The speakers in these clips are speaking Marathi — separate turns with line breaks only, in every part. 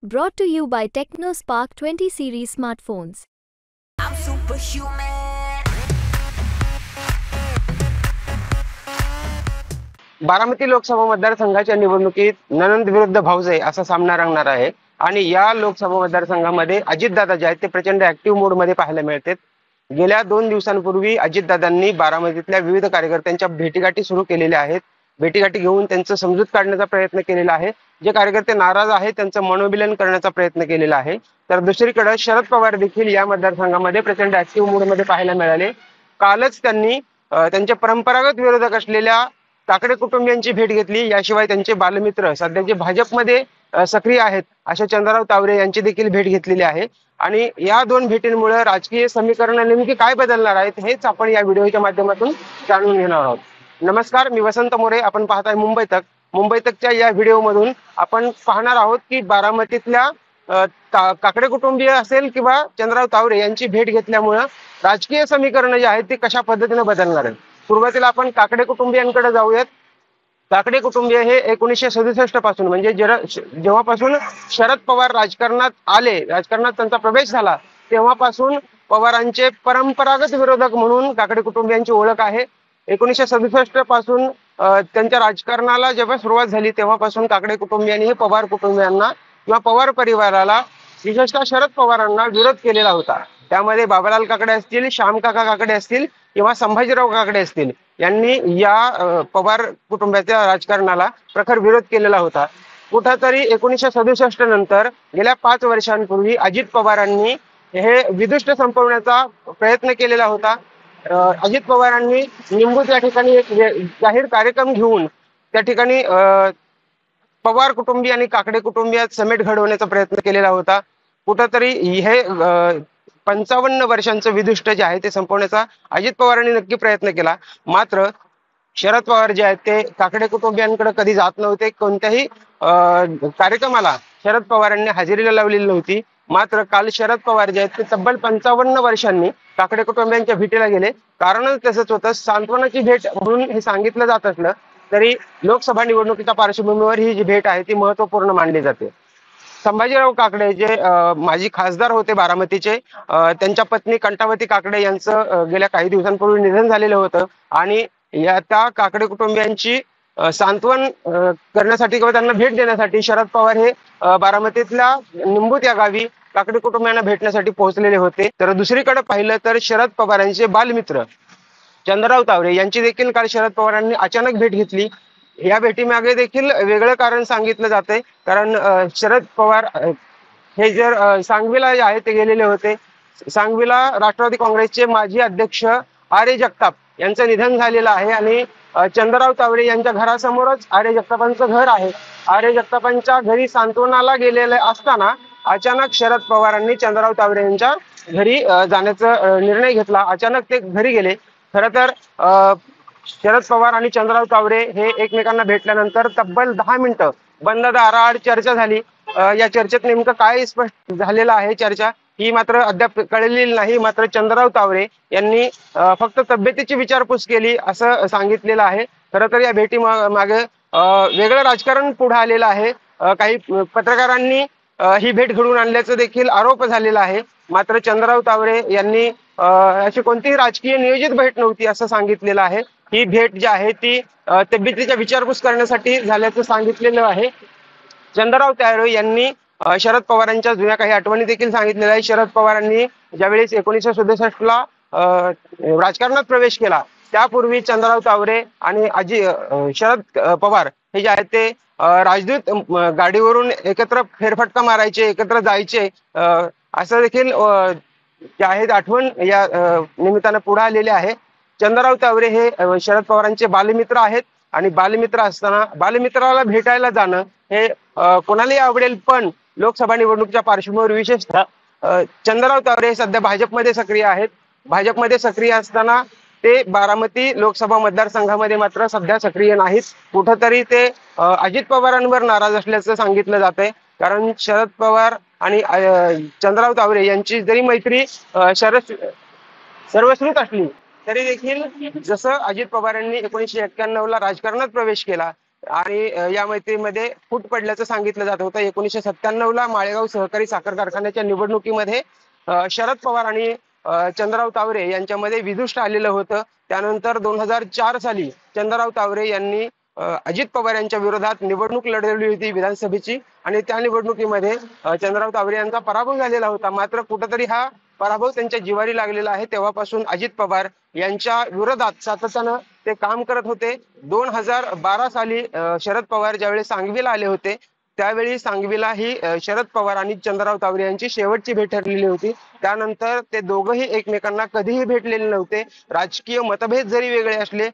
Brought to you by TechnoSpark 20 series smartphones.
I'm superhuman.
Baramati Lok Sabha मतदारसंघाच्या निवडणुकीत नणंद विरुद्ध भाऊजाई असा सामना रंगणार आहे आणि या लोकसभा मतदारसंघामध्ये अजितदादा जे आहेत ते प्रचंड ऍक्टिव्ह मोड मध्ये पाहायला मिळतात। गेल्या 2 दिवसांपूर्वी अजितदादांनी बारामतीतल्या विविध कार्यकर्त्यांच्या भेटीगाठी सुरू केलेल्या आहेत। भेटीगाठी घेऊन त्यांचं समजूत काढण्याचा प्रयत्न केलेला आहे। जे कार्यकर्ते नाराज आहेत त्यांचं मनोमिलन करण्याचा प्रयत्न केलेला आहे। तर दुसरीकडे शरद पवार देखील या मतदारसंघामध्ये प्रचंड ऍक्टिव्ह मोड मध्ये पाहायला मिळाले। कालच त्यांनी त्यांच्या परंपरागत विरोधक असलेल्या काकडे कुटुंबियांची भेट घेतली। याशिवाय त्यांचे बालमित्र सध्याचे भाजपमध्ये सक्रिय आहेत अशा चंद्रराव तावरे यांची देखील भेट घेतलेली आहे आणि या 2 भेटींमुळे राजकीय समीकरण नेमकी काय बदलणार आहेत हेच आपण या व्हिडिओच्या माध्यमातून जाणून घेणार आहोत। नमस्कार, मी वसंत मोरे, आपण पाहताय मुंबई तक। मुंबई तकच्या या व्हिडिओमधून आपण पाहणार आहोत की बारामतीतल्या काकडे कुटुंबीय असेल किंवा चंद्रराव तावरे यांची भेट घेतल्यामुळे राजकीय समीकरण जे आहेत ते कशा पद्धतीने बदलणार आहेत। सुरुवातीला आपण काकडे कुटुंबियांकडे जाऊयात। काकडे कुटुंबीय हे 1967 पासून म्हणजे जेव्हापासून शरद पवार राजकारणात आले, राजकारणात त्यांचा प्रवेश झाला तेव्हापासून पवारांचे परंपरागत विरोधक म्हणून काकडे कुटुंबियांची ओळख आहे। 1967 पासून त्यांच्या राजकारणाला जेव्हा सुरुवात झाली तेव्हापासून काकडे कुटुंबियांनी पवार कुटुंबियांना किंवा पवार परिवाराला विशेषतः शरद पवारांना विरोध केलेला होता। त्यामध्ये बाबालाल काकडे असतील, श्यामकाका काकडे असतील किंवा संभाजीराव काकडे असतील यांनी या पवार कुटुंबाच्या राजकारणाला प्रखर विरोध केलेला होता। कुठेतरी 1967 नंतर गेल्या 5 वर्षांपूर्वी अजित पवारांनी हे विदुष्ट संपवण्याचा प्रयत्न केलेला होता। अजित पवारांनी निंबूत या ठिकाणी एक जाहीर कार्यक्रम घेऊन त्या ठिकाणी पवार कुटुंबीय आणि काकडे कुटुंबियात समेट घडवण्याचा प्रयत्न केलेला होता। कुठेतरी हे 55 वर्षांचं विदुष्ट जे आहे ते संपवण्याचा अजित पवारांनी नक्की प्रयत्न केला। मात्र शरद पवार जे आहेत ते काकडे कुटुंबियांकडे कधी जात नव्हते। कोणत्याही कार्यक्रमाला शरद पवारांनी हजेरीला लावलेली नव्हती। मात्र काल शरद पवार जे आहेत ते तब्बल 55 वर्षांनी काकडे कुटुंबियांच्या भेटीला गेले। कारणच तसंच होतं, सांत्वनाची भेट म्हणून हे सांगितलं जात असलं तरी लोकसभा निवडणुकीच्या पार्श्वभूमीवर ही जी भेट आहे ती महत्त्वपूर्ण मानली जाते। संभाजीराव काकडे जे माजी खासदार होते बारामतीचे, त्यांच्या पत्नी कंठावती काकडे यांचं गेल्या काही दिवसांपूर्वी निधन झालेलं होतं आणि या त्या काकडे कुटुंबियांची सांत्वन करण्यासाठी किंवा त्यांना भेट देण्यासाठी शरद पवार हे बारामतीतल्या निंबूत या गावी काकडे कुटुंबियांना भेटण्यासाठी पोहोचलेले होते। तर दुसरीकडे पाहिलं तर शरद पवारांचे बालमित्र चंद्रराव तावरे यांची देखील काल शरद पवारांनी अचानक भेट घेतली। या भेटीमागे देखील वेगळं कारण सांगितलं जाते, कारण शरद पवार हे जर सांगवीला जे आहे ते गेलेले होते। सांगवीला राष्ट्रवादी काँग्रेसचे माजी अध्यक्ष आर्य जगताप यांचं निधन झालेलं आहे आणि चंद्रराव तावरे यांच्या घरासमोरच आर्य जगतापांचं घर आहे। आर्य जगतापांच्या घरी सांत्वनाला गेलेले असताना अचानक शरद पवारांनी चंद्रराव तावरे यांच्या घरी जाण्याचा निर्णय घेतला। अचानक ते घरी गेले। खरं तर शरद पवार आणि चंद्रराव तावरे हे एकमेकांना भेटल्यानंतर तब्बल 10 मिनिटं बंद दाराआड चर्चा झाली। या चर्चेत नेमकं काय स्पष्ट झालेलं आहे चर्चा ही मात्र अद्याप कळलेली नाही। मात्र चंद्रराव तावरे यांनी फक्त तब्येतीची विचारपूस केली असं सांगितलेलं आहे। खरं तर या भेटी मागे वेगळं राजकारण पुढे आलेलं आहे। काही पत्रकारांनी ही भेट घडवून आणल्याचं देखील आरोप झालेला आहे। मात्र चंद्रराव तावरे यांनी अशी कोणतीही राजकीय नियोजित भेट नव्हती असं सांगितलेलं आहे। ही भेट जी आहे ती तब्येतीच्या विचारपूस करण्यासाठी झाल्याचं सांगितलेलं आहे। चंद्रराव तावरे यांनी शरद पवारांच्या जुन्या काही आठवणी देखील सांगितलेल्या आहे। शरद पवारांनी ज्यावेळेस 1967 ला राजकारणात प्रवेश केला त्यापूर्वी चंद्रराव तावरे आणि शरद पवार हे जे आहेत ते राजदूत गाडीवरून एकत्र फेरफटका मारायचे, एकत्र जायचे असं देखील जे आहेत आठवण या निमित्तानं पुढे आलेले आहे। चंद्रराव तावरे हे शरद पवारांचे बालमित्र आहेत आणि बालमित्र असताना बालमित्राला भेटायला जाणं हे कोणालाही आवडेल, पण लोकसभा निवडणुकीच्या पार्श्वभूमीवर विशेषतः चंद्रराव तावरे सध्या भाजपमध्ये सक्रिय आहेत। भाजपमध्ये सक्रिय असताना ते बारामती लोकसभा मतदारसंघामध्ये मात्र सध्या सक्रिय नाहीत। कुठंतरी ते अजित पवारांवर नाराज असल्याचं सांगितलं जातंय, कारण शरद पवार आणि चंद्रराव तावरे यांची जरी मैत्री सर्वश्रुत असली तरी देखील जसं अजित पवारांनी 1991 ला राजकारणात प्रवेश केला आणि या मैत्रीमध्ये फूट पडल्याचं सांगितलं जात होतं. 1997ला माळेगाव सहकारी साखर कारखान्याच्या निवडणुकीमध्ये शरद पवार आणि चंद्रराव तावरे यांच्यामध्ये विदुष्ट आलेलं होतं. त्यानंतर 2004 साली चंद्रराव तावरे यांनी अजित पवार यांच्या विरोधात निवडणूक लढवली होती विधानसभेची आणि त्या निवडणुकीमध्ये चंद्रराव तावरे यांचा पराभव झालेला होता. मात्र कुठंतरी हा पराभव त्यांच्या जिवारी लागलेला आहे. तेव्हापासून अजित पवार यांच्या विरोधात सातत्यानं ते काम करत होते. 2012 साली शरद पवार ज्यावेळी सांगवीला आले होते त्यावेळी सांगवीला ही शरद पवार आणि चंद्रराव तावरे यांची शेवटची भेट ठरलेली होती. त्यानंतर ते दोघंही एकमेकांना कधीही भेटलेले नव्हते. राजकीय मतभेद जरी वेगळे असले,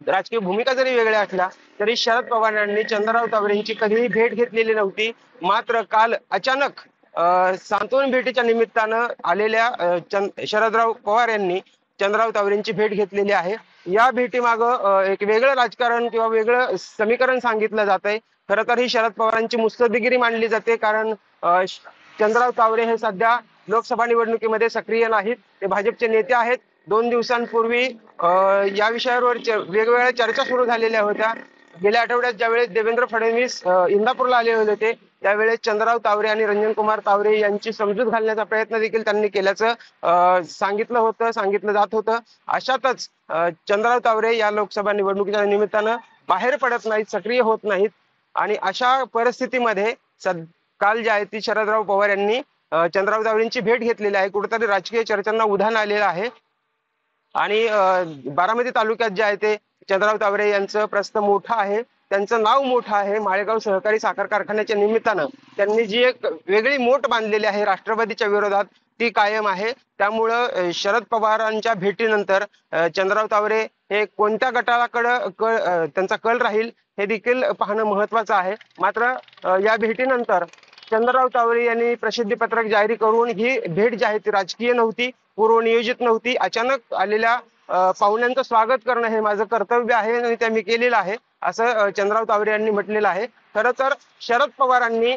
राजकीय भूमिका जरी वेगळ्या असल्या तरी शरद पवार यांनी चंद्रराव तावरे यांची कधीही भेट घेतलेली नव्हती. मात्र काल अचानक सांत्वन भेटीच्या निमित्तानं आलेल्या शरदराव पवार यांनी चंद्रराव तावरेंची भेट घेतलेली आहे. या भेटीमागं एक वेगळं राजकारण किंवा वेगळं समीकरण सांगितलं जात आहे. खरं तर ही शरद पवारांची मुत्सद्देगिरी मानली जाते, कारण चंद्रराव तावरे हे सध्या लोकसभा निवडणुकीमध्ये सक्रिय नाहीत. ते भाजपचे नेते आहेत. 2 दिवसांपूर्वी या विषयावर वेगवेगळ्या चर्चा सुरू झालेल्या होत्या. गेल्या आठवड्यात ज्यावेळेस देवेंद्र फडणवीस इंदापूरला आले होते त्यावेळेस चंद्रराव तावरे आणि रंजन कुमार तावरे यांची समजूत घालण्याचा प्रयत्न देखील त्यांनी केल्याचं सांगितलं जात होतं. अशातच चंद्रराव तावरे या लोकसभा निवडणुकीच्या निमित्तानं बाहेर पडत नाहीत, सक्रिय होत नाहीत आणि अशा परिस्थितीमध्ये काल जे आहे ती शरदराव पवार यांनी चंद्रराव तावरेंची भेट घेतलेली आहे. कुठेतरी राजकीय चर्चांना उधाण आलेलं आहे आणि बारामती तालुक्यात जे आहे ते चंद्रराव तावरे यांचं प्रस्थ मोठं आहे, त्यांचं नाव मोठं आहे. माळेगाव सहकारी साखर कारखान्याच्या निमित्तानं त्यांनी जी एक वेगळी मोठ बांधलेली आहे राष्ट्रवादीच्या विरोधात ती कायम आहे. त्यामुळं शरद पवारांच्या भेटीनंतर चंद्रराव तावरे हे कोणत्या गटाकडे त्यांचा कल राहील हे देखील पाहणं महत्वाचं आहे. मात्र या भेटीनंतर चंद्रराव तावरे यांनी प्रसिद्धी पत्रक जारी करून ही भेट जी आहे ती राजकीय नव्हती, पूर्वनियोजित नव्हती. अचानक आलेल्या पाहुण्यांचं स्वागत करणं हे माझं कर्तव्य आहे आणि ते मी केलेलं आहे असं चंद्रराव तावरे यांनी म्हटलेलं आहे. खरं तर शरद पवारांनी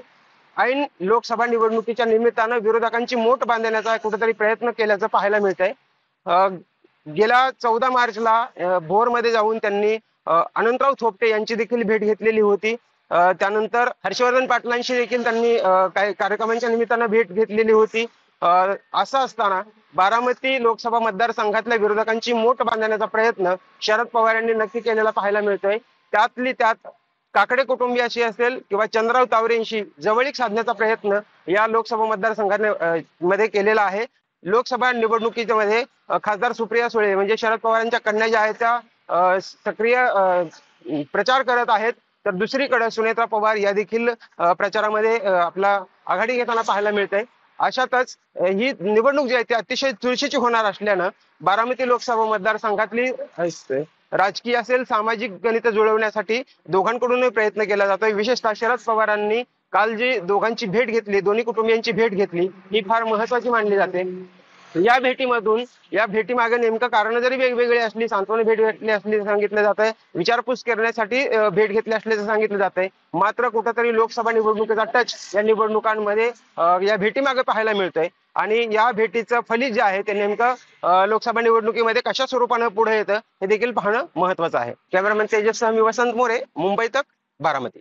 ऐन लोकसभा निवडणुकीच्या निमित्तानं विरोधकांची मोठ बांधण्याचा कुठेतरी प्रयत्न केल्याचं पाहायला मिळतंय. गेल्या 14 मार्चला भोरमध्ये जाऊन त्यांनी अनंतराव थोपटे यांची देखील भेट घेतलेली होती. त्यानंतर हर्षवर्धन पाटलांशी देखील त्यांनी काही कार्यक्रमांच्या निमित्तानं भेट घेतलेली होती. असं असताना बारामती लोकसभा मतदारसंघातल्या विरोधकांची मोठ बांधण्याचा प्रयत्न शरद पवार यांनी नक्की केलेला पाहायला मिळतोय. त्यातली त्यात काकडे कुटुंबियाशी असेल किंवा चंद्रराव तावरेंशी जवळीक साधण्याचा प्रयत्न या लोकसभा मतदारसंघामध्ये केलेला आहे. लोकसभा निवडणुकीमध्ये खासदार सुप्रिया सुळे म्हणजे शरद पवारांच्या कन्या ज्या आहेत त्या सक्रिय प्रचार करत आहेत, तर दुसरीकडे सुनेत्रा पवार या देखील प्रचारामध्ये आपला आघाडी घेताना पाहायला मिळते. अशातच ही निवडणूक जी आहे ती अतिशय चुरशीची होणार असल्यानं बारामती लोकसभा मतदारसंघातली राजकीय असेल सामाजिक गणित जुळवण्यासाठी दोघांकडूनही प्रयत्न केला जातोय. विशेषतः शरद पवारांनी काल जी दोघांची भेट घेतली, दोन्ही कुटुंबियांची भेट घेतली, ही फार महत्वाची मानली जाते. या भेटीमागे नेमकं कारण जरी वेगवेगळी असली, सांत्वन भेट घेतली असली सांगितलं जात आहे, विचारपूस करण्यासाठी भेट घेतली असल्याचं सांगितलं जात आहे. मात्र कुठंतरी लोकसभा निवडणुकीचा टच या निवडणुकांमध्ये या भेटीमागे पाहायला मिळतोय आणि या भेटीचं फलित जे आहे ते नेमकं लोकसभा निवडणुकीमध्ये कशा स्वरूपानं पुढे येतं हे देखील पाहणं महत्वाचं आहे. कॅमेरामॅन तेजस सह मी वसंत मोरे, मुंबई तक, बारामती.